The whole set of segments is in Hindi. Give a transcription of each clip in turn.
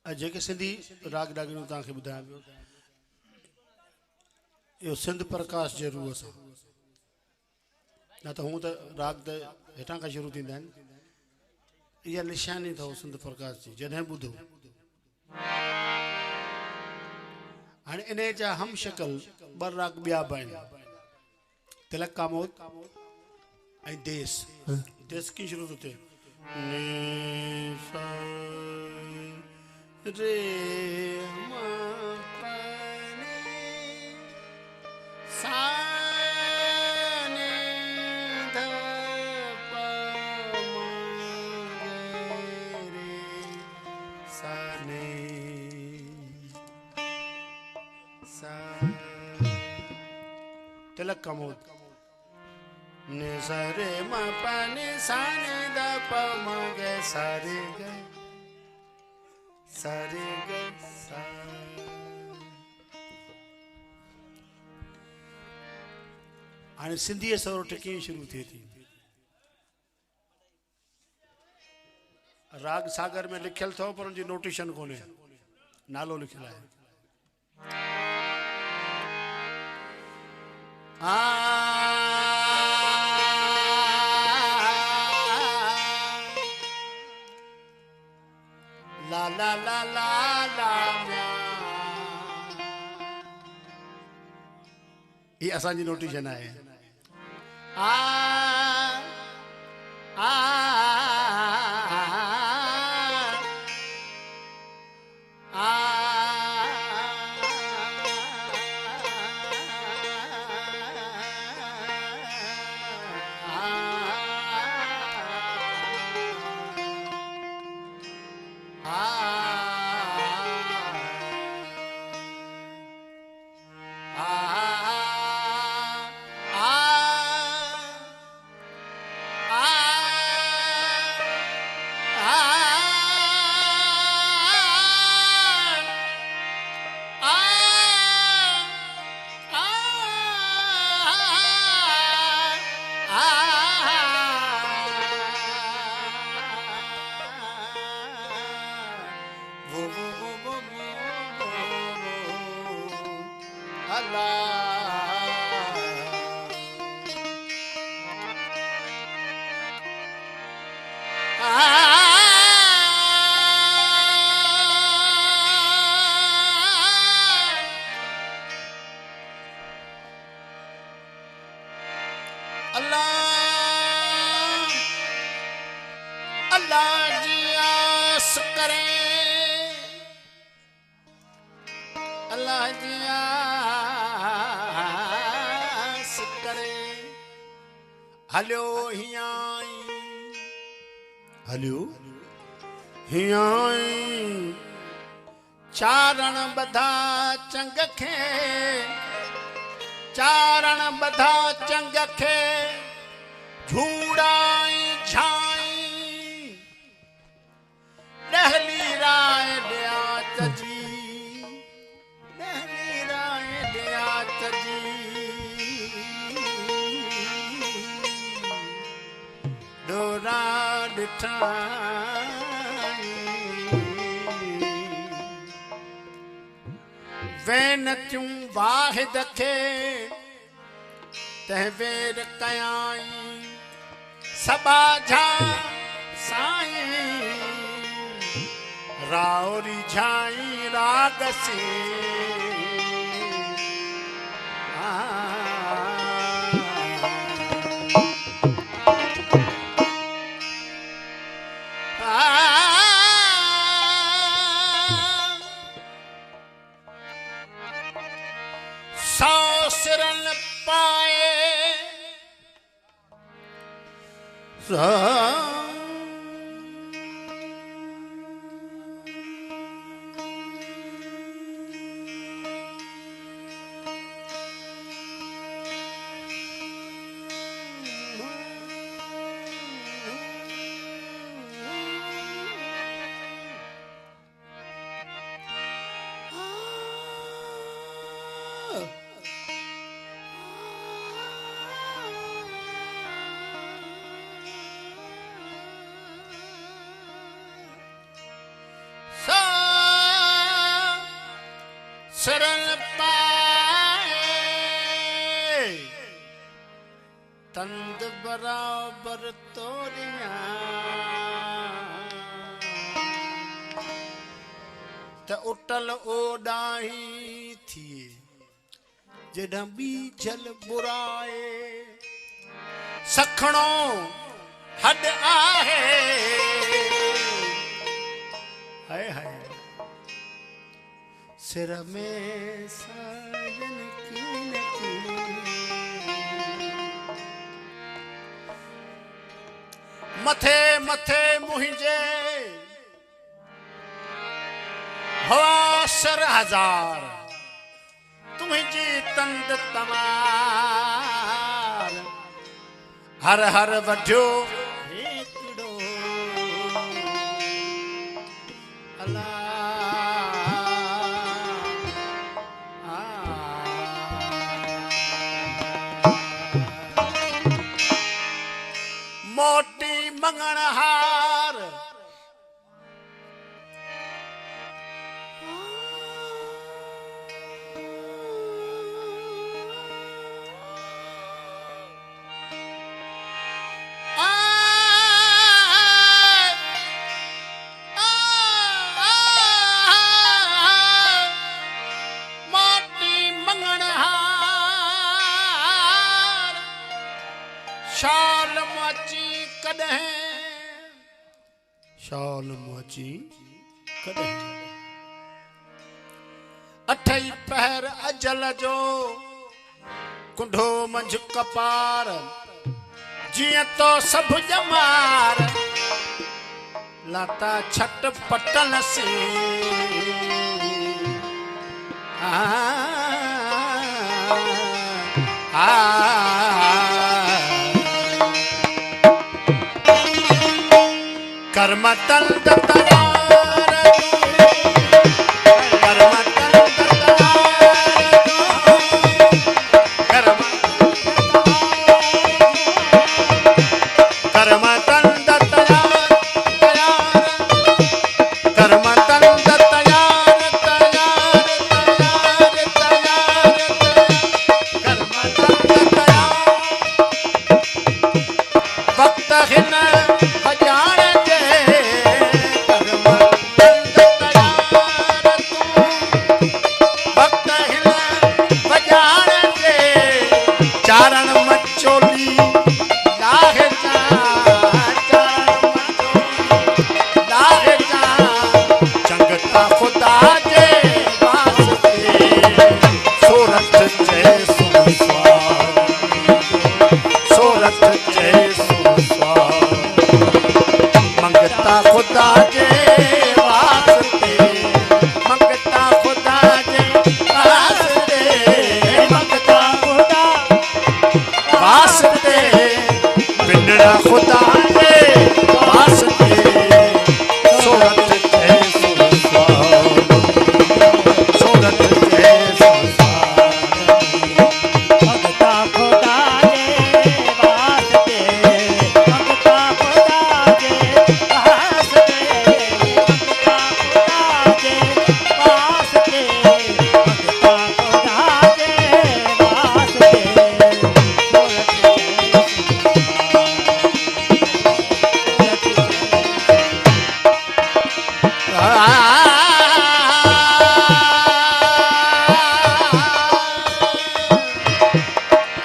जेके सिंधी राग डागिनूं तव्हांखे ॿुधायां पियो इहो सिंध प्रकाश जे रूह सां न त हूअं त राग त हेठां खां शुरू थींदा आहिनि इहा निशानी अथव सिंध प्रकाश जी जॾहिं ॿुधो हाणे इन जा हम शक्ल ॿ राग ॿिया बि आहिनि तिलक कामोद ऐं देस देस कीअं शुरू थो थिए ने सा रे मा पा ने सा ने ध प म रे सा ने सा तिलक कामोद ने सा रे मा पा ने सा ने ध प म गे सा रे गे सारे गे सा हाणे सिंधीअ सौरठ कीअं शुरू थिए थी राग सागर में लिखियल अथव पर उनजी नोटेशन कोन्हे नालो लिखियल आहे ला ला ला ला ला ये असांजी नोटेशन आहे आ आ आ हलो हलो हियाई चारण बधा चंग खे चारण बधा चंग खे झूड़ाई झाई डहली राय दिया तजी डहली राय दिया तजी डोरा डिठाई वेन त्यूं वाहिद खे तहवेर कयाई सबाझा साईं राउरी झाई राग से सिरन पाए शरण पाए तंद बराबर तोरिया त उटल ओडाही थिए जॾहिं बीजल बुराए सखणो हड आहे हाय हाय सिर में साजन कीन की मथे मथे मुहिंजे हवा सर हजार तुझी तंद तमार हर हर वढ्यो हिकड़ो अल्लाह मोटी मंगण हार शाल मोची कॾहिं अठई पहर अजल जो कुंढो मंझ कपार जीअं तो सभु ॼमार लाता छट पटन से कर्म तंद तयार कर्म तंद तयार कर्म तंद तयार कर्म तंद तयार तयार तयार कर्म तंद तयार वक्त हिन हजान चारण मचोली लाहे जा चंगता खुदा जे वास्ते सोरठ जय सोरठ जय मंगता खुदा जे वास्ते मंगता खुदा जे वास्ते मंगता वास्ते बिनड़ा खुदा के वास्ते सोरठ जय सोरठ जय भगता खुदा के वास्ते भगता खुदा के वास्ते भगता खुदा के वास्ते भगता खुदा के वास्ते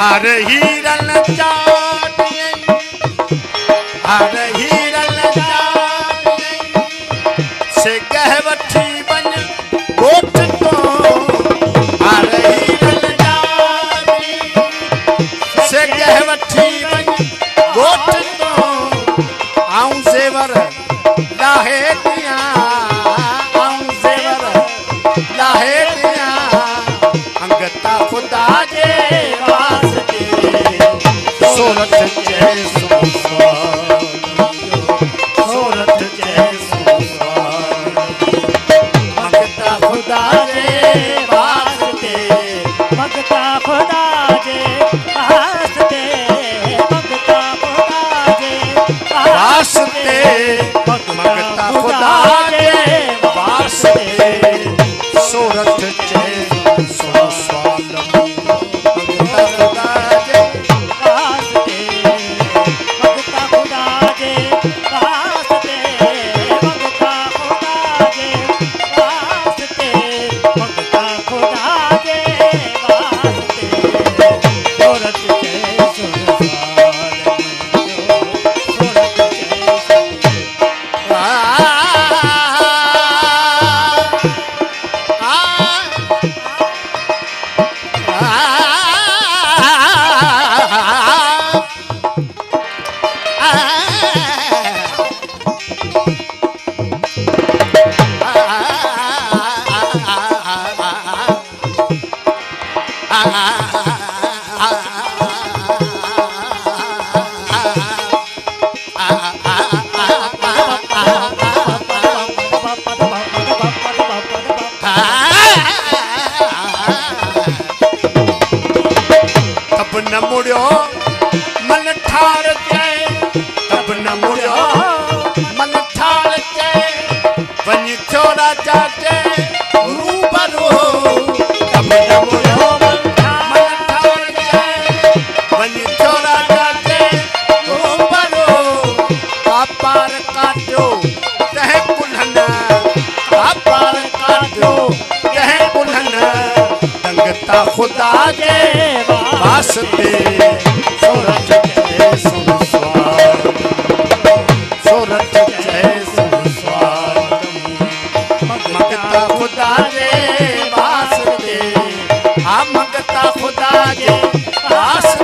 हर हीरन चाटिए हर हीरन चाटिए से गहवठी बन गोठ तो हर हीरन चाटिए से गहवठी बन गोठ तो आऊं जेवर लाहे दिया आऊं जेवर लाहे दिया अंगता खुदा जे वास्ते सोरठ जय सोरठ जय मंगता खुदा जे वास्ते भगता खुदा के वास्ते भगता खुदा के वास्ते मंगता खुदा जे वास्ते सोरठ जय मुड़ियो मन ठार चए तब न मुड़ियो मन ठार चए वञी छोरा चाचे रूबरू तब न मुड़ियो मन ठार चए वञी छोरा चाचे रूबरू पार काटियो तह कुल्हन पार काटियो तह कुल्हन दंगता खुदा जे वास्ते सोरठ चए सुन स्वाद सोरठ चए सुन स्वाद मगता खुदा जे वास्ते आ मगता खुदा जे वास्ते